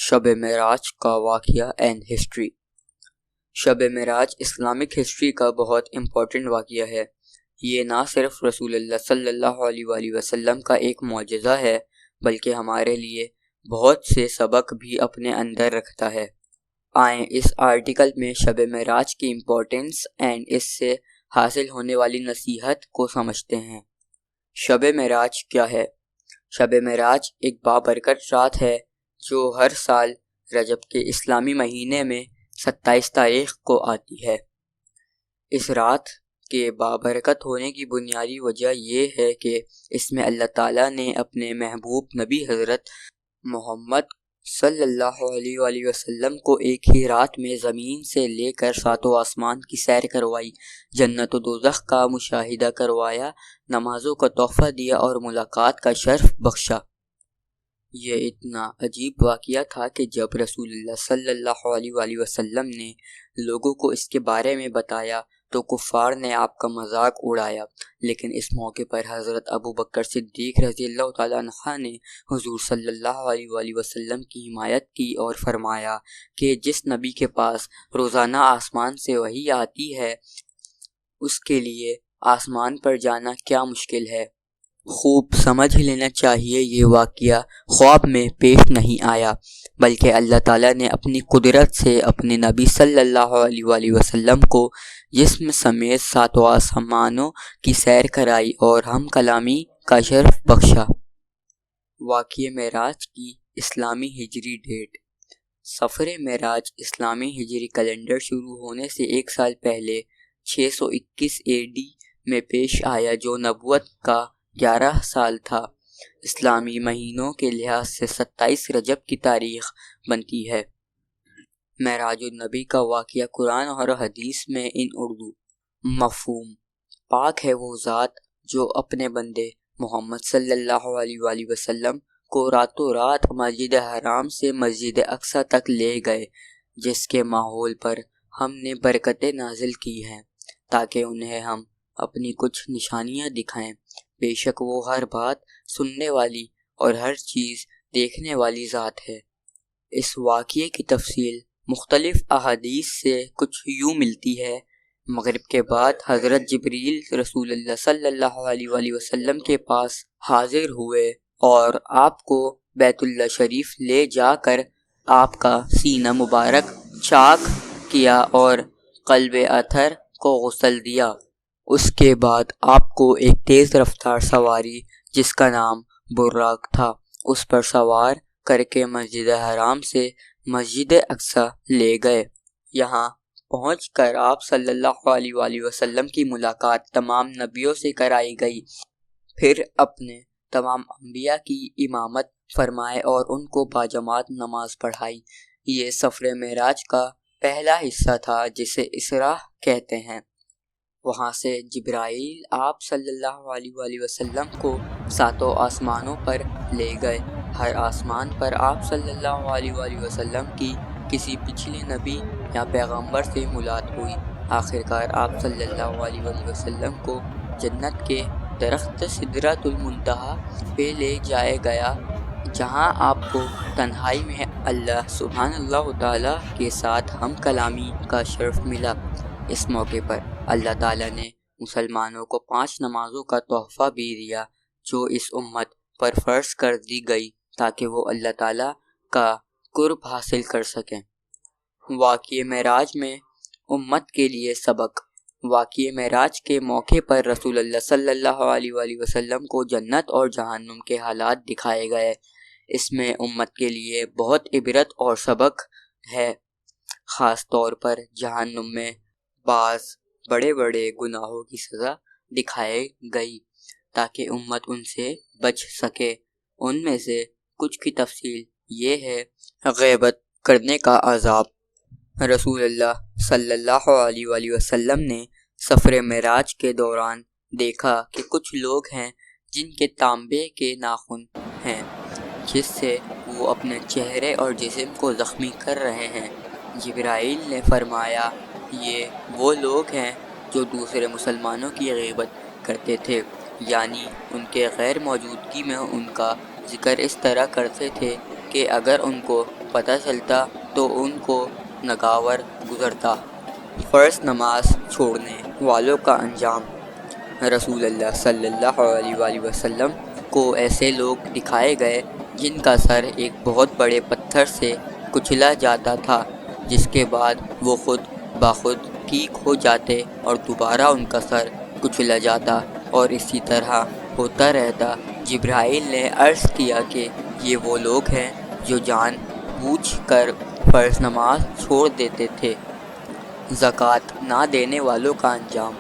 شب معراج کا واقعہ اینڈ ہسٹری۔ شب معراج اسلامک ہسٹری کا بہت امپورٹنٹ واقعہ ہے۔ یہ نہ صرف رسول اللہ صلی اللہ علیہ وآلہ وسلم کا ایک معجزہ ہے بلکہ ہمارے لیے بہت سے سبق بھی اپنے اندر رکھتا ہے۔ آئیں اس آرٹیکل میں شب معراج کی امپورٹنس اینڈ اس سے حاصل ہونے والی نصیحت کو سمجھتے ہیں۔ شب معراج کیا ہے؟ شب معراج ایک بابرکت رات ہے جو ہر سال رجب کے اسلامی مہینے میں 27 تاریخ کو آتی ہے۔ اس رات کے بابرکت ہونے کی بنیادی وجہ یہ ہے کہ اس میں اللہ تعالیٰ نے اپنے محبوب نبی حضرت محمد صلی اللہ علیہ وآلہ وسلم کو ایک ہی رات میں زمین سے لے کر ساتوں آسمان کی سیر کروائی، جنت و دوزخ کا مشاہدہ کروایا، نمازوں کا تحفہ دیا اور ملاقات کا شرف بخشا۔ یہ اتنا عجیب واقعہ تھا کہ جب رسول اللہ صلی اللہ علیہ وآلہ وسلم نے لوگوں کو اس کے بارے میں بتایا تو کفار نے آپ کا مذاق اڑایا، لیکن اس موقع پر حضرت ابو بکر صدیق رضی اللہ تعالیٰ عنہ نے حضور صلی اللہ علیہ وآلہ وسلم کی حمایت کی اور فرمایا کہ جس نبی کے پاس روزانہ آسمان سے وحی آتی ہے اس کے لیے آسمان پر جانا کیا مشکل ہے۔ خوب سمجھ لینا چاہیے یہ واقعہ خواب میں پیش نہیں آیا بلکہ اللہ تعالیٰ نے اپنی قدرت سے اپنے نبی صلی اللہ علیہ وآلہ وسلم کو جسم سمیت ساتوں آسمانوں کی سیر کرائی اور ہم کلامی کا شرف بخشا۔ واقعہ معراج کی اسلامی ہجری ڈیٹ۔ سفر معراج اسلامی ہجری کیلنڈر شروع ہونے سے ایک سال پہلے 621 AD میں پیش آیا جو نبوت کا 11 سال تھا۔ اسلامی مہینوں کے لحاظ سے 27 رجب کی تاریخ بنتی ہے۔ معراج النبی کا واقعہ قرآن اور حدیث میں ان اردو مفہوم: پاک ہے وہ ذات جو اپنے بندے محمد صلی اللہ علیہ وآلہ وسلم کو راتوں رات مسجد حرام سے مسجد اقصی تک لے گئے، جس کے ماحول پر ہم نے برکتیں نازل کی ہیں تاکہ انہیں ہم اپنی کچھ نشانیاں دکھائیں۔ بے شک وہ ہر بات سننے والی اور ہر چیز دیکھنے والی ذات ہے۔ اس واقعے کی تفصیل مختلف احادیث سے کچھ یوں ملتی ہے: مغرب کے بعد حضرت جبریل رسول اللہ صلی اللہ علیہ وآلہ وسلم کے پاس حاضر ہوئے اور آپ کو بیت اللہ شریف لے جا کر آپ کا سینہ مبارک چاک کیا اور قلب اطہر کو غسل دیا۔ اس کے بعد آپ کو ایک تیز رفتار سواری جس کا نام براق تھا اس پر سوار کر کے مسجد حرام سے مسجد اقصی لے گئے۔ یہاں پہنچ کر آپ صلی اللہ علیہ وآلہ وسلم کی ملاقات تمام نبیوں سے کرائی گئی، پھر اپنے تمام انبیاء کی امامت فرمائے اور ان کو باجماعت نماز پڑھائی۔ یہ سفر معراج کا پہلا حصہ تھا جسے اسراء کہتے ہیں۔ وہاں سے جبرائیل آپ صلی اللہ علیہ وآلہ وسلم کو ساتوں آسمانوں پر لے گئے۔ ہر آسمان پر آپ صلی اللہ علیہ وآلہ وسلم کی کسی پچھلے نبی یا پیغمبر سے ملاقات ہوئی۔ آخرکار آپ صلی اللہ علیہ وآلہ وسلم کو جنت کے درخت سدرۃ المنتہی پہ لے جایا گیا جہاں آپ کو تنہائی میں اللہ تعالیٰ کے ساتھ ہم کلامی کا شرف ملا۔ اس موقع پر اللہ تعالیٰ نے مسلمانوں کو 5 نمازوں کا تحفہ بھی دیا جو اس امت پر فرض کر دی گئی تاکہ وہ اللہ تعالیٰ کا قرب حاصل کر سکیں۔ واقعہ معراج میں امت کے لیے سبق۔ واقعہ معراج کے موقع پر رسول اللہ صلی اللہ علیہ وآلہ وسلم کو جنت اور جہنم کے حالات دکھائے گئے۔ اس میں امت کے لیے بہت عبرت اور سبق ہے، خاص طور پر جہنم میں بعض بڑے بڑے گناہوں کی سزا دکھائی گئی تاکہ امت ان سے بچ سکے۔ ان میں سے کچھ کی تفصیل یہ ہے: غیبت کرنے کا عذاب۔ رسول اللہ صلی اللہ علیہ وآلہ وسلم نے سفر معراج کے دوران دیکھا کہ کچھ لوگ ہیں جن کے تانبے کے ناخن ہیں جس سے وہ اپنے چہرے اور جسم کو زخمی کر رہے ہیں۔ جبرائیل نے فرمایا یہ وہ لوگ ہیں جو دوسرے مسلمانوں کی غیبت کرتے تھے، یعنی ان کے غیر موجودگی میں ان کا ذکر اس طرح کرتے تھے کہ اگر ان کو پتہ چلتا تو ان کو ناگوار گزرتا۔ فرض نماز چھوڑنے والوں کا انجام۔ رسول اللہ صلی اللہ علیہ وآلہ وسلم کو ایسے لوگ دکھائے گئے جن کا سر ایک بہت بڑے پتھر سے کچلا جاتا تھا، جس کے بعد وہ خود بخود ٹھیک ہو جاتے اور دوبارہ ان کا سر کچلا جاتا اور اسی طرح ہوتا رہتا۔ جبرائیل نے عرض کیا کہ یہ وہ لوگ ہیں جو جان بوجھ کر فرض نماز چھوڑ دیتے تھے۔ زکوٰۃ نہ دینے والوں کا انجام۔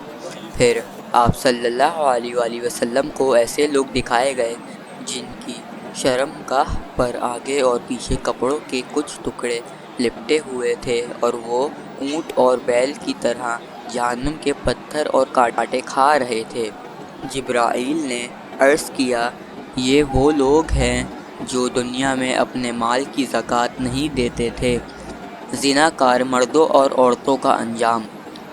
پھر آپ صلی اللہ علیہ وآلہ وسلم کو ایسے لوگ دکھائے گئے جن کی شرمگاہ پر آگے اور پیچھے کپڑوں کے کچھ ٹکڑے لپٹے ہوئے تھے اور وہ اونٹ اور بیل کی طرح جہنم کے پتھر اور کانٹے کھا رہے تھے۔ جبرائیل نے عرض کیا یہ وہ لوگ ہیں جو دنیا میں اپنے مال کی زکوٰۃ نہیں دیتے تھے۔ زنا کار مردوں اور عورتوں کا انجام۔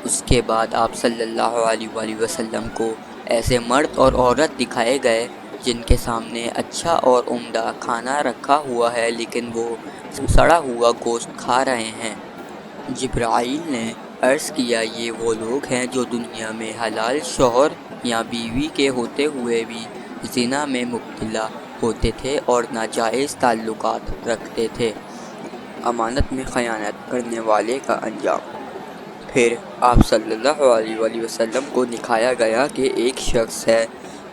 اس کے بعد آپ صلی اللہ علیہ وآلہ وسلم کو ایسے مرد اور عورت دکھائے گئے جن کے سامنے اچھا اور عمدہ کھانا رکھا ہوا ہے لیکن وہ سڑا ہوا گوشت کھا رہے ہیں۔ جبرائیل نے عرض کیا یہ وہ لوگ ہیں جو دنیا میں حلال شوہر یا بیوی کے ہوتے ہوئے بھی زنا میں مبتلا ہوتے تھے اور ناجائز تعلقات رکھتے تھے۔ امانت میں خیانت کرنے والے کا انجام۔ پھر آپ صلی اللہ علیہ وآلہ وسلم کو دکھایا گیا کہ ایک شخص ہے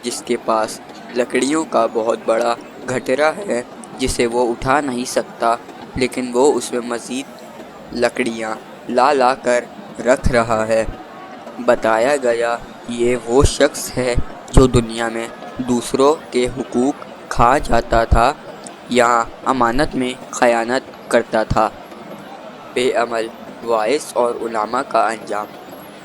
جس کے پاس لکڑیوں کا بہت بڑا گٹھرا ہے جسے وہ اٹھا نہیں سکتا، لیکن وہ اس میں مزید لکڑیاں لا کر رکھ رہا ہے۔ بتایا گیا یہ وہ شخص ہے جو دنیا میں دوسروں کے حقوق کھا جاتا تھا یا امانت میں خیانت کرتا تھا۔ بے عمل واعظ اور علماء کا انجام۔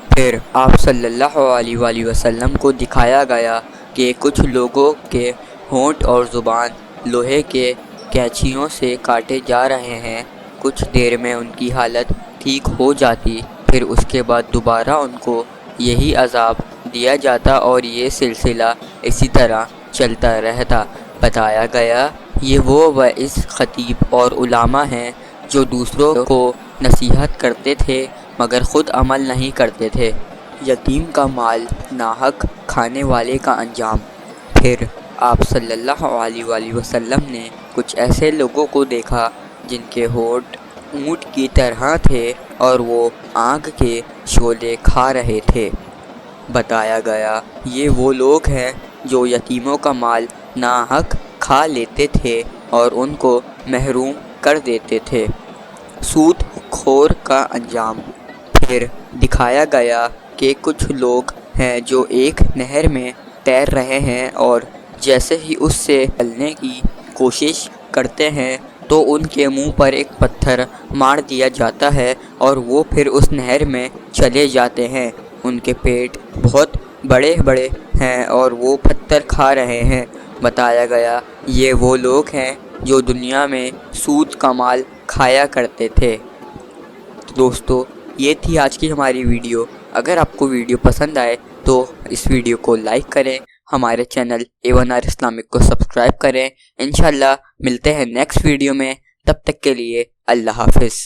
پھر آپ صلی اللہ علیہ وآلہ وسلم کو دکھایا گیا کہ کچھ لوگوں کے ہونٹ اور زبان لوہے کے کینچیوں سے کاٹے جا رہے ہیں، کچھ دیر میں ان کی حالت ٹھیک ہو جاتی، پھر اس کے بعد دوبارہ ان کو یہی عذاب دیا جاتا اور یہ سلسلہ اسی طرح چلتا رہتا۔ بتایا گیا یہ وہ واعظ، خطیب اور علماء ہیں جو دوسروں کو نصیحت کرتے تھے مگر خود عمل نہیں کرتے تھے۔ یتیم کا مال ناحق کھانے والے کا انجام۔ پھر آپ صلی اللہ علیہ وآلہ وسلم نے کچھ ایسے لوگوں کو دیکھا جن کے ہونٹ اونٹ کی طرح تھے اور وہ آگ کے شعلے کھا رہے تھے۔ بتایا گیا یہ وہ لوگ ہیں جو یتیموں کا مال ناحق کھا لیتے تھے اور ان کو محروم کر دیتے تھے۔ سود خور کا انجام۔ پھر دکھایا گیا کہ کچھ لوگ ہیں جو ایک نہر میں تیر رہے ہیں اور جیسے ہی اس سے نکلنے کی کوشش کرتے ہیں تو ان کے منہ پر ایک پتھر مار دیا جاتا ہے اور وہ پھر اس نہر میں چلے جاتے ہیں۔ ان کے پیٹ بہت بڑے بڑے ہیں اور وہ پتھر کھا رہے ہیں۔ بتایا گیا یہ وہ لوگ ہیں جو دنیا میں سود کا مال کھایا کرتے تھے۔ دوستو یہ تھی آج کی ہماری ویڈیو۔ اگر آپ کو ویڈیو پسند آئے تو اس ویڈیو کو لائک کریں، ہمارے چینل A1R اسلامک کو سبسکرائب کریں۔ انشاءاللہ ملتے ہیں نیکسٹ ویڈیو میں، تب تک کے لیے اللہ حافظ۔